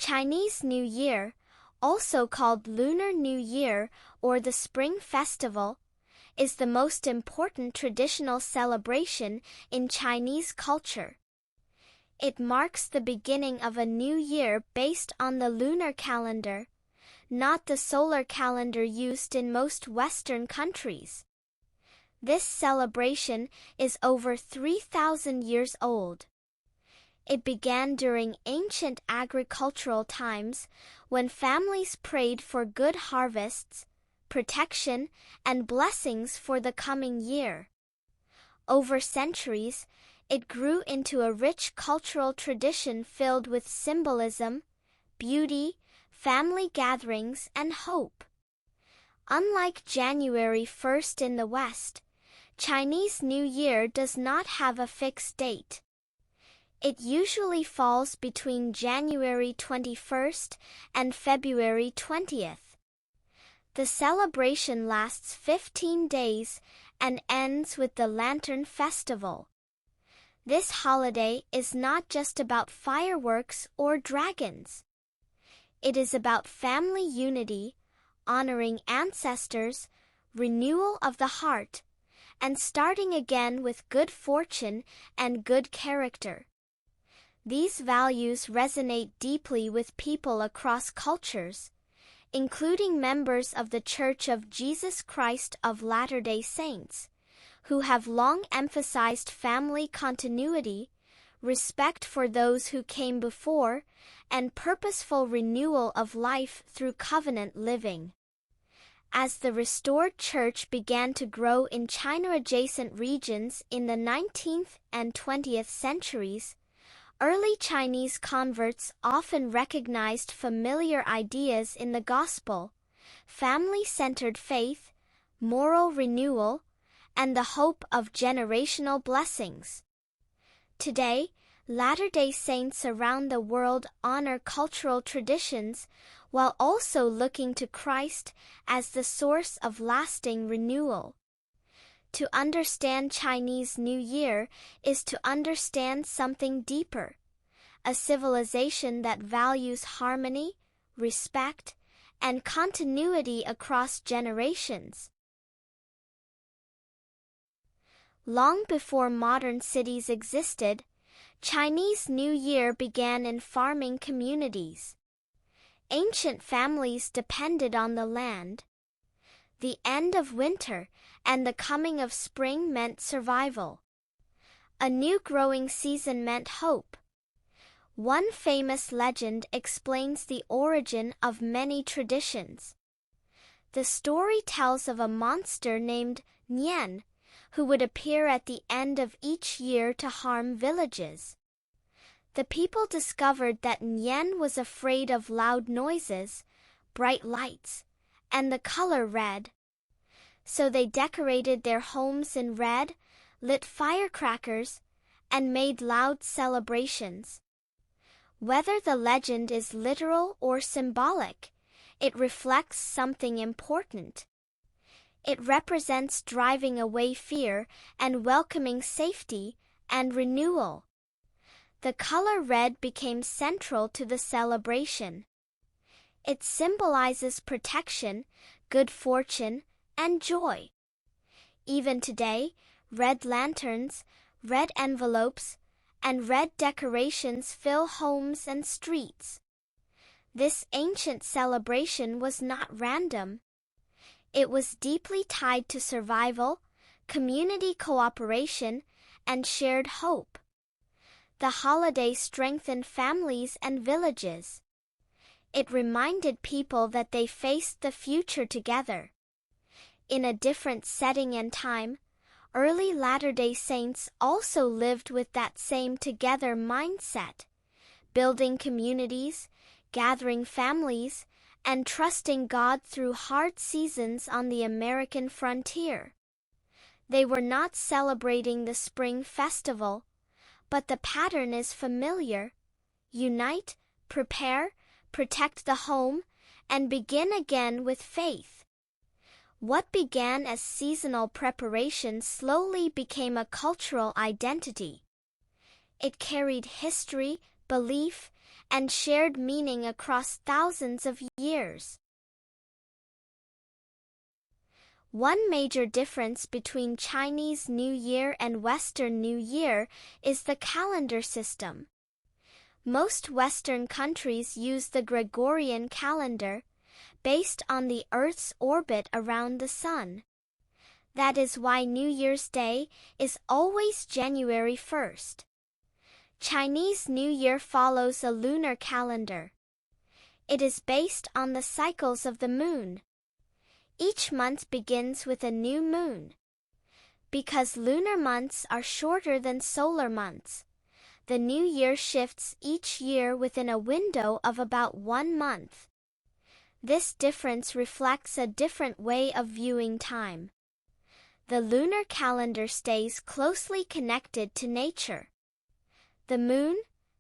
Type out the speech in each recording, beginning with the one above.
Chinese New Year, also called Lunar New Year or the Spring Festival, is the most important traditional celebration in Chinese culture. It marks the beginning of a new year based on the lunar calendar, not the solar calendar used in most Western countries. This celebration is over 3,000 years old. It began during ancient agricultural times when families prayed for good harvests, protection, and blessings for the coming year. Over centuries, it grew into a rich cultural tradition filled with symbolism, beauty, family gatherings, and hope. Unlike January 1st in the West, Chinese New Year does not have a fixed date. It usually falls between January 21st and February 20th. The celebration lasts 15 days and ends with the Lantern Festival. This holiday is not just about fireworks or dragons. It is about family unity, honoring ancestors, renewal of the heart, and starting again with good fortune and good character. These values resonate deeply with people across cultures, including members of the Church of Jesus Christ of Latter-day Saints, who have long emphasized family continuity, respect for those who came before, and purposeful renewal of life through covenant living. As the restored church began to grow in China-adjacent regions in the 19th and 20th centuries, early Chinese converts often recognized familiar ideas in the gospel: family-centered faith, moral renewal, and the hope of generational blessings. Today, Latter-day Saints around the world honor cultural traditions while also looking to Christ as the source of lasting renewal. To understand Chinese New Year is to understand something deeper: a civilization that values harmony, respect, and continuity across generations. Long before modern cities existed, Chinese New Year began in farming communities. Ancient families depended on the land. The end of winter and the coming of spring meant survival. A new growing season meant hope. One famous legend explains the origin of many traditions. The story tells of a monster named Nian, who would appear at the end of each year to harm villages. The people discovered that Nian was afraid of loud noises, bright lights, and the color red. So they decorated their homes in red, lit firecrackers, and made loud celebrations. Whether the legend is literal or symbolic, it reflects something important. It represents driving away fear and welcoming safety and renewal. The color red became central to the celebration. It symbolizes protection, good fortune, and joy. Even today, red lanterns, red envelopes, and red decorations fill homes and streets. This ancient celebration was not random. It was deeply tied to survival, community cooperation, and shared hope. The holiday strengthened families and villages. It reminded people that they faced the future together. In a different setting and time, early Latter-day Saints also lived with that same together mindset, building communities, gathering families, and trusting God through hard seasons on the American frontier. They were not celebrating the Spring Festival, but the pattern is familiar: unite, prepare, protect the home, and begin again with faith. What began as seasonal preparation slowly became a cultural identity. It carried history, belief, and shared meaning across thousands of years. One major difference between Chinese New Year and Western New Year is the calendar system. Most Western countries use the Gregorian calendar, based on the Earth's orbit around the Sun. That is why New Year's Day is always January 1st. Chinese New Year follows a lunar calendar. It is based on the cycles of the moon. Each month begins with a new moon. Because lunar months are shorter than solar months, the new year shifts each year within a window of about 1 month. This difference reflects a different way of viewing time. The lunar calendar stays closely connected to nature. The moon,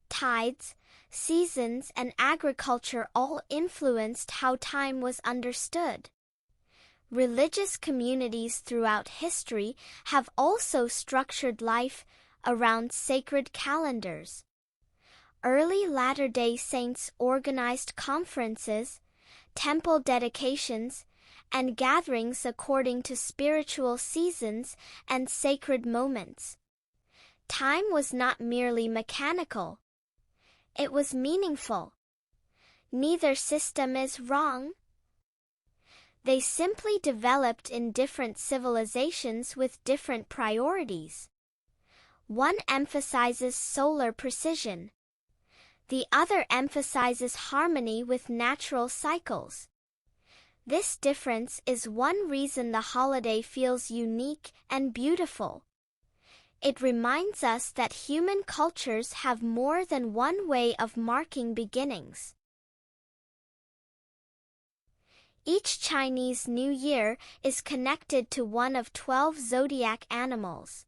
tides, seasons, and agriculture all influenced how time was understood. Religious communities throughout history have also structured life around sacred calendars. Early Latter-day Saints organized conferences, temple dedications, and gatherings according to spiritual seasons and sacred moments. Time was not merely mechanical. It was meaningful. Neither system is wrong. They simply developed in different civilizations with different priorities. One emphasizes solar precision. The other emphasizes harmony with natural cycles. This difference is one reason the holiday feels unique and beautiful. It reminds us that human cultures have more than one way of marking beginnings. Each Chinese New Year is connected to one of 12 zodiac animals.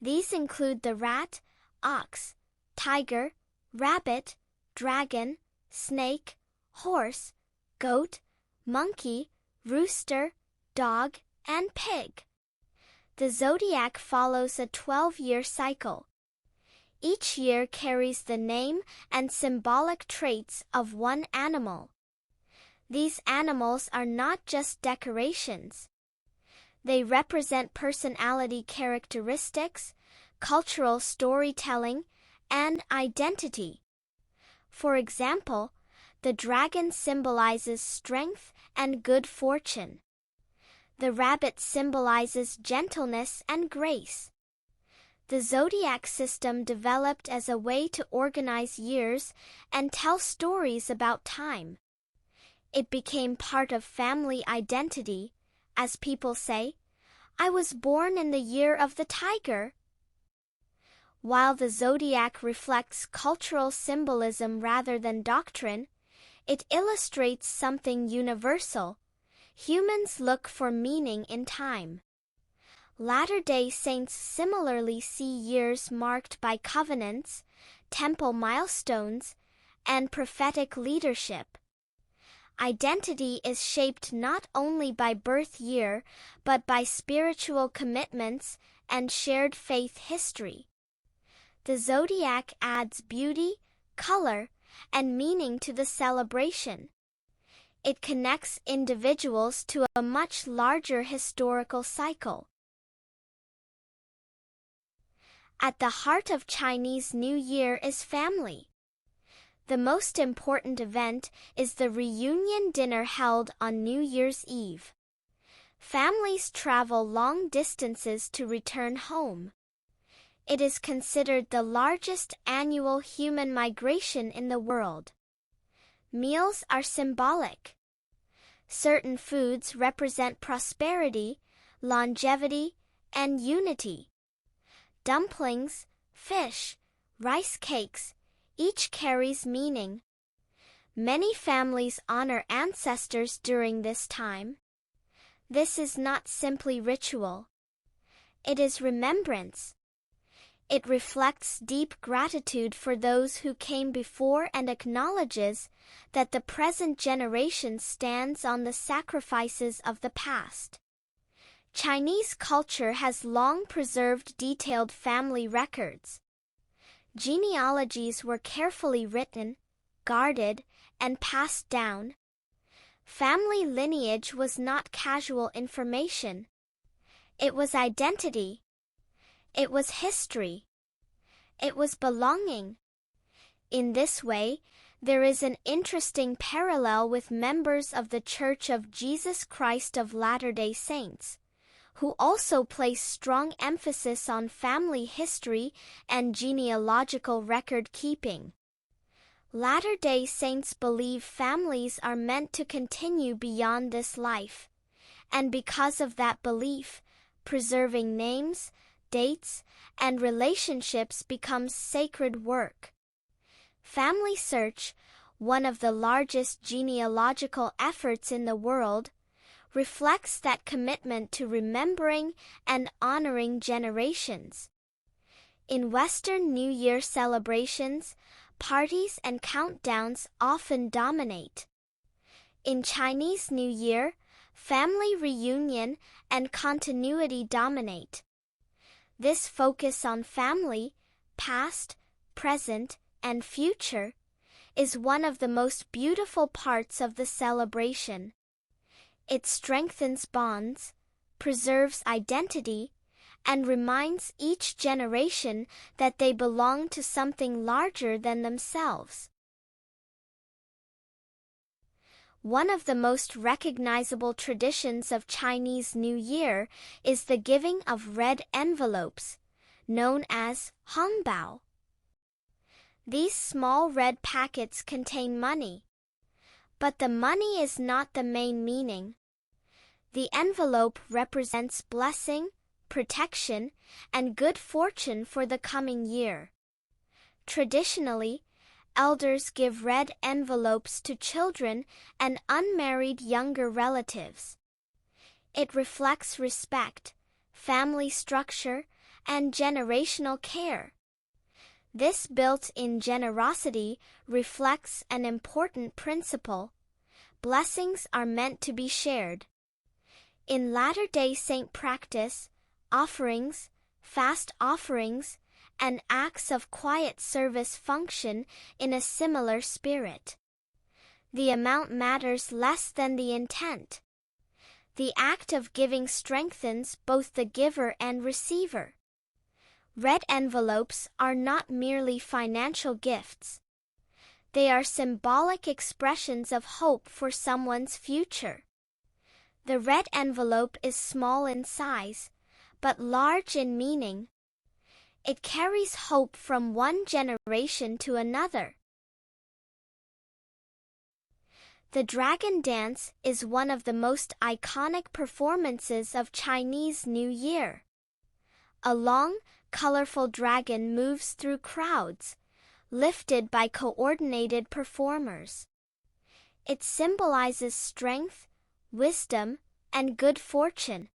These include the rat, ox, tiger, rabbit, dragon, snake, horse, goat, monkey, rooster, dog, and pig. The zodiac follows a 12-year cycle. Each year carries the name and symbolic traits of one animal. These animals are not just decorations. They represent personality characteristics, cultural storytelling, and identity. For example, the dragon symbolizes strength and good fortune. The rabbit symbolizes gentleness and grace. The zodiac system developed as a way to organize years and tell stories about time. It became part of family identity, as people say, "I was born in the year of the tiger." While the zodiac reflects cultural symbolism rather than doctrine, it illustrates something universal. Humans look for meaning in time. Latter-day Saints similarly see years marked by covenants, temple milestones, and prophetic leadership. Identity is shaped not only by birth year, but by spiritual commitments and shared faith history. The zodiac adds beauty, color, and meaning to the celebration. It connects individuals to a much larger historical cycle. At the heart of Chinese New Year is family. The most important event is the reunion dinner held on New Year's Eve. Families travel long distances to return home. It is considered the largest annual human migration in the world. Meals are symbolic. Certain foods represent prosperity, longevity, and unity. Dumplings, fish, rice cakes, each carries meaning. Many families honor ancestors during this time. This is not simply ritual. It is remembrance. It reflects deep gratitude for those who came before and acknowledges that the present generation stands on the sacrifices of the past. Chinese culture has long preserved detailed family records. Genealogies were carefully written, guarded, and passed down. Family lineage was not casual information. It was identity. It was history. It was belonging. In this way, there is an interesting parallel with members of the Church of Jesus Christ of Latter-day Saints, who also place strong emphasis on family history and genealogical record-keeping. Latter-day Saints believe families are meant to continue beyond this life, and because of that belief, preserving names, dates, and relationships becomes sacred work. Family Search, one of the largest genealogical efforts in the world, reflects that commitment to remembering and honoring generations. In Western New Year celebrations, parties and countdowns often dominate. In Chinese New Year, family reunion and continuity dominate. This focus on family, past, present, and future, is one of the most beautiful parts of the celebration. It strengthens bonds, preserves identity, and reminds each generation that they belong to something larger than themselves. One of the most recognizable traditions of Chinese New Year is the giving of red envelopes, known as hongbao. These small red packets contain money. But the money is not the main meaning. The envelope represents blessing, protection, and good fortune for the coming year. Traditionally, elders give red envelopes to children and unmarried younger relatives. It reflects respect, family structure, and generational care. This built-in generosity reflects an important principle: blessings are meant to be shared. In Latter-day Saint practice, offerings, fast offerings, and acts of quiet service function in a similar spirit. The amount matters less than the intent. The act of giving strengthens both the giver and receiver. Red envelopes are not merely financial gifts. They are symbolic expressions of hope for someone's future. The red envelope is small in size, but large in meaning. It carries hope from one generation to another. The Dragon Dance is one of the most iconic performances of Chinese New Year. A long, colorful dragon moves through crowds, lifted by coordinated performers. It symbolizes strength, wisdom, and good fortune.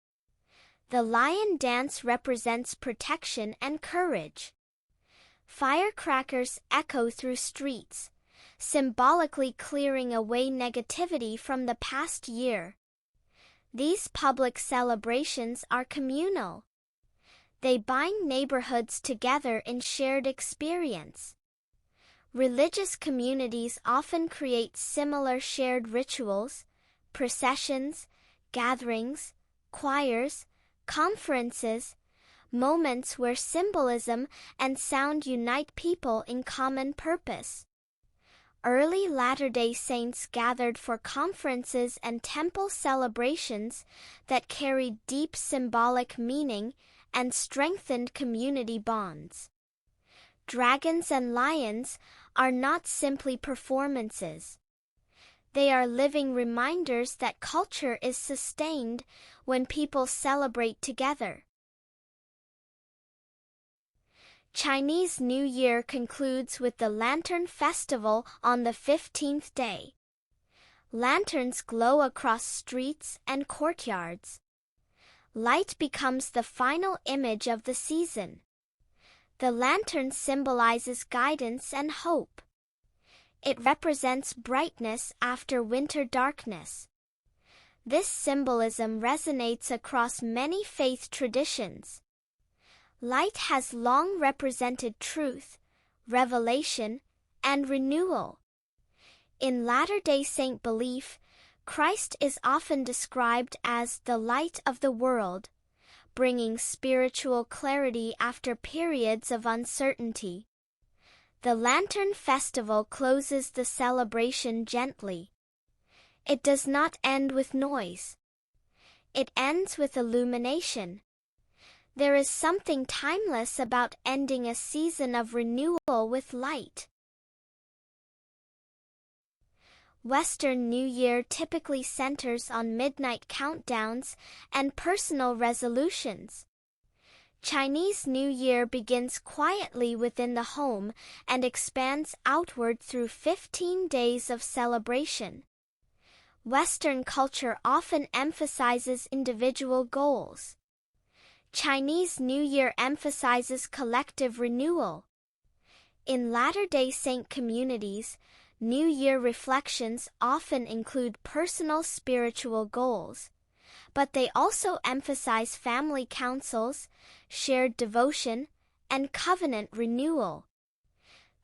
The lion dance represents protection and courage. Firecrackers echo through streets, symbolically clearing away negativity from the past year. These public celebrations are communal. They bind neighborhoods together in shared experience. Religious communities often create similar shared rituals, processions, gatherings, choirs, conferences, moments where symbolism and sound unite people in common purpose. Early Latter-day Saints gathered for conferences and temple celebrations that carried deep symbolic meaning and strengthened community bonds. Dragons and lions are not simply performances. They are living reminders that culture is sustained when people celebrate together. Chinese New Year concludes with the Lantern Festival on the 15th day. Lanterns glow across streets and courtyards. Light becomes the final image of the season. The lantern symbolizes guidance and hope. It represents brightness after winter darkness. This symbolism resonates across many faith traditions. Light has long represented truth, revelation, and renewal. In Latter-day Saint belief, Christ is often described as the light of the world, bringing spiritual clarity after periods of uncertainty. The Lantern Festival closes the celebration gently. It does not end with noise. It ends with illumination. There is something timeless about ending a season of renewal with light. Western New Year typically centers on midnight countdowns and personal resolutions. Chinese New Year begins quietly within the home and expands outward through 15 days of celebration. Western culture often emphasizes individual goals. Chinese New Year emphasizes collective renewal. In Latter-day Saint communities, New Year reflections often include personal spiritual goals, but they also emphasize family councils, shared devotion, and covenant renewal.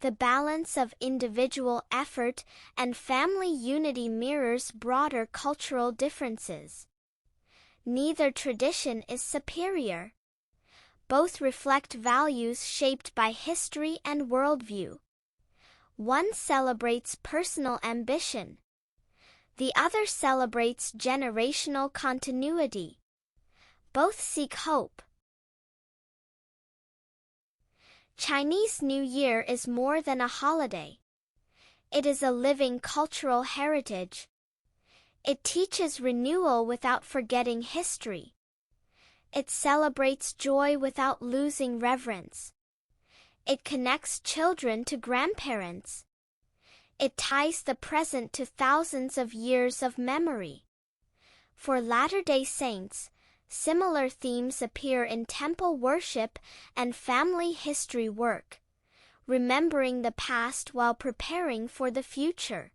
The balance of individual effort and family unity mirrors broader cultural differences. Neither tradition is superior. Both reflect values shaped by history and worldview. One celebrates personal ambition. The other celebrates generational continuity. Both seek hope. Chinese New Year is more than a holiday. It is a living cultural heritage. It teaches renewal without forgetting history. It celebrates joy without losing reverence. It connects children to grandparents. It ties the present to thousands of years of memory. For Latter-day Saints, similar themes appear in temple worship and family history work, remembering the past while preparing for the future.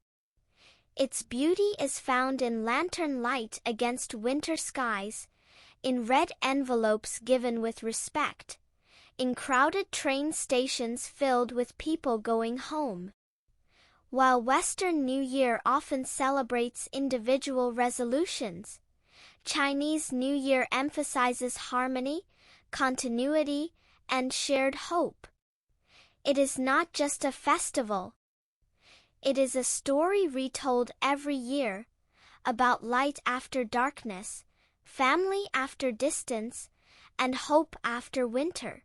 Its beauty is found in lantern light against winter skies, in red envelopes given with respect, in crowded train stations filled with people going home. While Western New Year often celebrates individual resolutions, Chinese New Year emphasizes harmony, continuity, and shared hope. It is not just a festival. It is a story retold every year, about light after darkness, family after distance, and hope after winter.